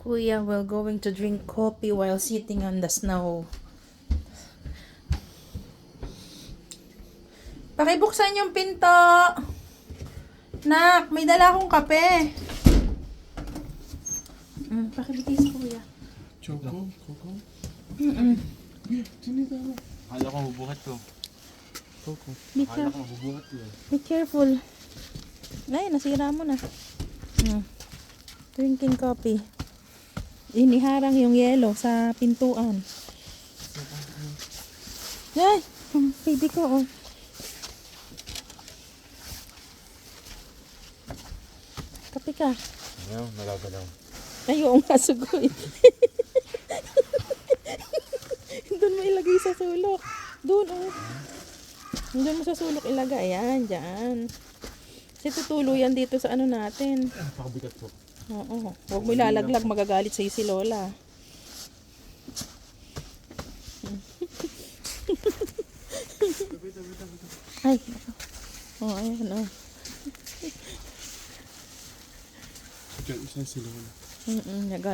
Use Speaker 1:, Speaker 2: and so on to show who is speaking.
Speaker 1: Kuya will going to drink coffee while sitting on the snow. Pakibuksan yung pinto. Nak, may dala akong kape. Pakibigay sa kuya.
Speaker 2: Choco? Coco?
Speaker 3: Akala ko bubuhat ko.
Speaker 2: Coco.
Speaker 3: Akala ko bubuhat ko.
Speaker 1: Be careful. Ay, nasira mo na. Drinking coffee. Iniharang yung yelo sa pintuan. Ay, baby ko, oh. Kape ka.
Speaker 3: Ayun, nagagalaw.
Speaker 1: Ay, oo nga, sugoy. Doon mo ilagay sa sulok. Doon, oh. Doon mo sa sulok ilagay. Ayan, dyan. Kasi tutulo yan dito sa ano natin.
Speaker 3: Napakabigat po.
Speaker 1: Oo. Huwag mo ilalaglag, magagalit sa'yo si Lola. Ay, oh, ayan, oh.
Speaker 2: Isa sila.
Speaker 1: Nagalit.